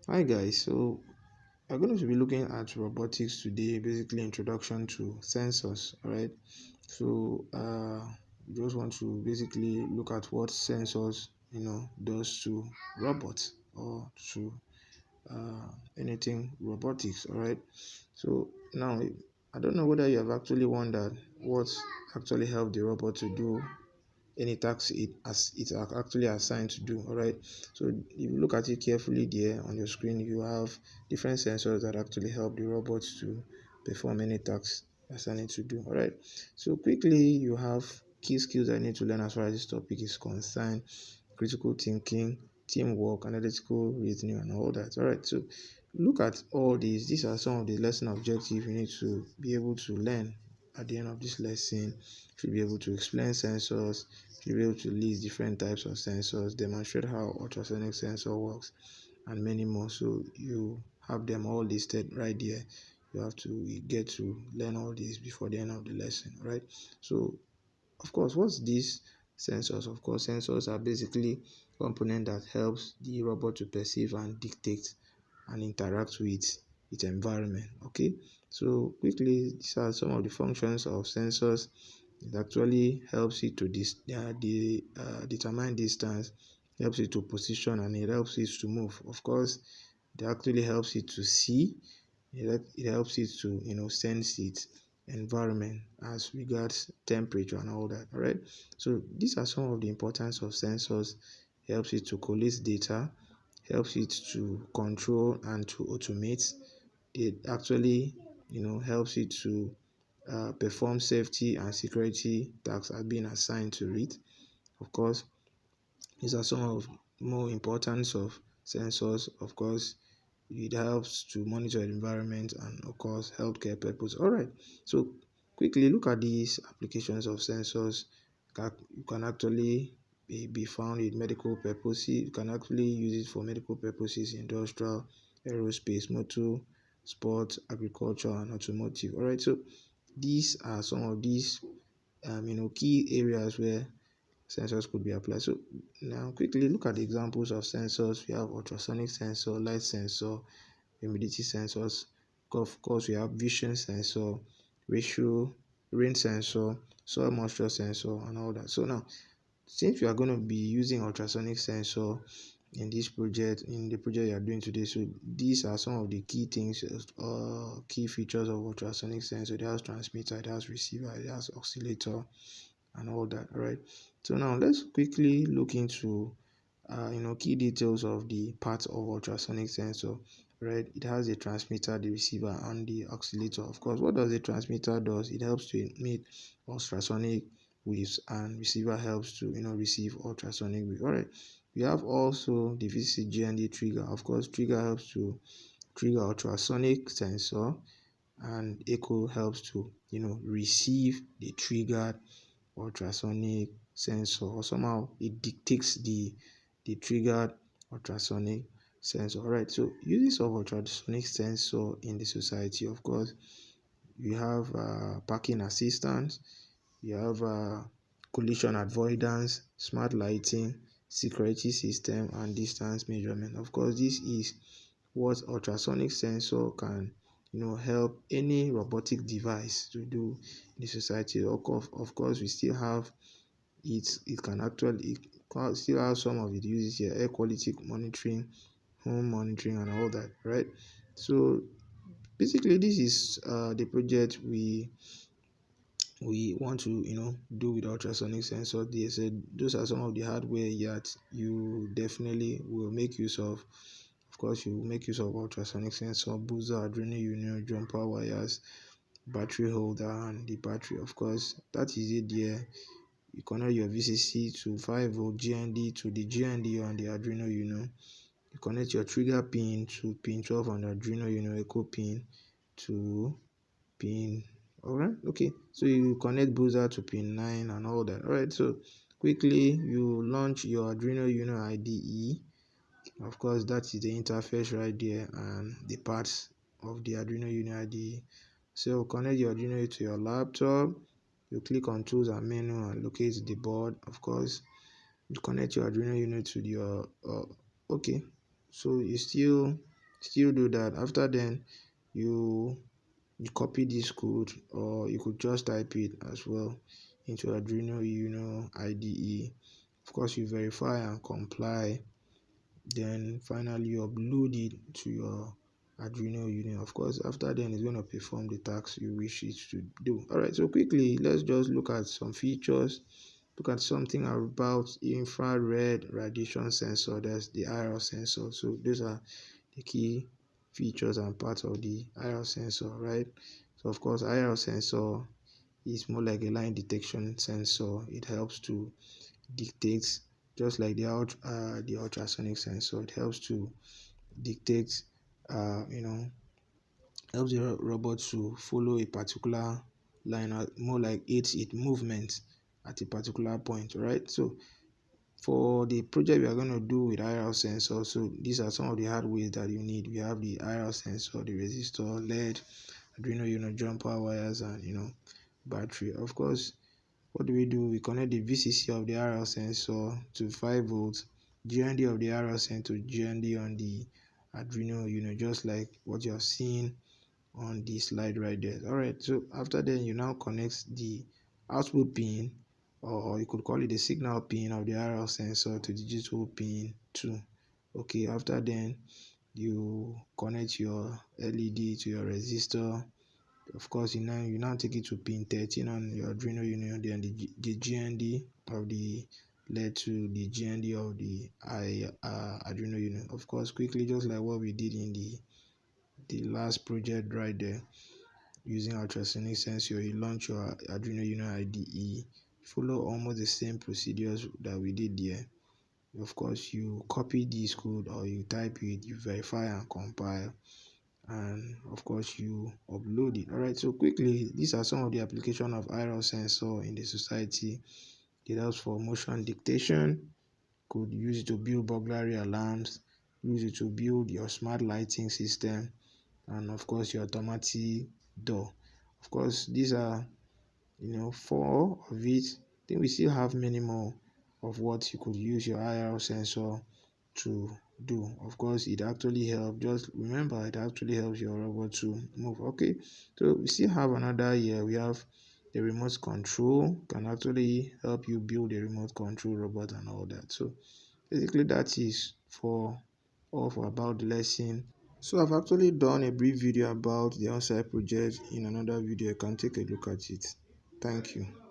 Hi guys, so we're going to be looking at robotics today, basically introduction to sensors. All right, so we just want to basically look at what sensors does to robots or to anything robotics. All right, so now I don't know whether you have actually wondered what actually helped the robot to do any task it's actually assigned to do. All right, so if you look at it carefully there on your screen, you have different sensors that actually help the robots to perform any tasks assigned it to do. All right, so quickly you have key skills I need to learn as far as this topic is concerned: critical thinking, teamwork, analytical reasoning, and all that. All right, so look at all these are some of the lesson objectives you need to be able to learn at the end of this lesson. You should be able to explain sensors, you'll be able to list different types of sensors, demonstrate how ultrasonic sensor works, and many more. So you have them all listed right there. You have to get to learn all this before the end of the lesson, right? So, of course, what's these sensors? Of course, sensors are basically component that helps the robot to perceive and dictate and interact with its environment. Okay, so quickly, these are some of the functions of sensors. It actually helps it to determine distance, helps it to position, and it helps it to move. Of course, it actually helps it to see. It helps it to sense its environment as regards temperature and all that. All right. So these are some of the importance of sensors. It helps it to collect data, helps it to control and to automate. It actually helps it to perform safety and security tasks are being assigned to it. Of course, these are some of more importance of sensors. Of course, it helps to monitor the environment and of course healthcare purpose. All right, so quickly look at these applications of sensors. You can actually be found in medical purposes. You can actually use it for medical purposes, industrial, aerospace, motor, sports, agriculture, and automotive. All right, so these are some of these key areas where sensors could be applied. So now quickly look at the examples of sensors. We have ultrasonic sensor, light sensor, humidity sensors. Of course, we have vision sensor, ratio, rain sensor, soil moisture sensor, and all that. So now, since we are going to be using ultrasonic sensor in this project, in the project you are doing today, so these are some of the key things, key features of ultrasonic sensor. It has transmitter, it has receiver, it has oscillator, and all that. All right. So now let's quickly look into key details of the parts of ultrasonic sensor. Right, it has a transmitter, the receiver, and the oscillator. Of course, what does the transmitter does? It helps to emit ultrasonic waves, and receiver helps to receive ultrasonic waves. All right, we have also the VCGND trigger. Of course, trigger helps to trigger ultrasonic sensor, and echo helps to receive the triggered ultrasonic sensor, or somehow it dictates the triggered ultrasonic sensor. All right, so uses of ultrasonic sensor in the society. Of course, you have parking assistance, you have collision avoidance, smart lighting, security system, and distance measurement. Of course, this is what ultrasonic sensor can help any robotic device to do in the society. Of course, we still have it can actually still have some of it uses here: air quality monitoring, home monitoring, and all that, right? So basically, this is the project we want to do with ultrasonic sensor. They said those are some of the hardware that you definitely will make use of. Of course, you will make use of ultrasonic sensor, booster, Arduino Uno, jumper wires, battery holder, and the battery. Of course, that is it there. You connect your VCC to 5-volt GND to the GND on the Arduino Uno. You connect your trigger pin to pin 12 on the Arduino Uno, echo pin to pin. Alright, okay. So you connect booster to pin 9 and all that. Alright, so quickly you launch your Arduino Uno IDE. Of course, that is the interface right there and the parts of the Arduino Uno IDE. So connect your Arduino to your laptop. You click on tools and menu and locate the board. Of course, you connect your Arduino Uno to your okay. So you still still do that. After then, you you copy this code, or you could just type it as well into Arduino Uno IDE. Of course, you verify and comply, then finally you upload it to your Arduino Uno. Of course, after then it's going to perform the task you wish it to do. All right, so quickly let's just look at some features. Look at something about infrared radiation sensor. That's the IR sensor. So those are the key features and parts of the IR sensor, right? So of course, IR sensor is more like a line detection sensor. It helps to dictate, just like the ultrasonic sensor. It helps to dictate, you know, helps the robot to follow a particular line, more like aids its movement at a particular point, right? So for the project we are going to do with IR sensor, so these are some of the hardware that you need. We have the IR sensor, the resistor, LED, Arduino jumper wires, and battery. Of course, what do? We connect the VCC of the IR sensor to 5 volts, GND of the IR sensor to GND on the Arduino, just like what you're seeing on the slide right there. All right, so after then you now connect the output pin, or you could call it the signal pin of the IR sensor, to digital pin 2. Okay, after then you connect your LED to your resistor. Of course, you now take it to pin 13 on your Arduino Uno, then the GND of the led to the GND of the Arduino Uno. Of course, quickly, just like what we did in the last project right there, using ultrasonic sensor, you launch your Arduino Uno IDE, follow almost the same procedures that we did there. Of course, you copy this code or you type it, you verify and compile, and of course you upload it. All right, so quickly, these are some of the application of IR sensor in the society. It helps for motion dictation, could use it to build burglary alarms, use it to build your smart lighting system, and of course your automatic door. Of course, these are, four of it. I think we still have many more of what you could use your IR sensor to do. Of course, it actually helps. Just remember, it actually helps your robot to move. Okay, so we still have another here. We have the remote control, can actually help you build a remote control robot and all that. So basically, that is for all for about the lesson. So I've actually done a brief video about the on-site project. In another video, you can take a look at it. Thank you.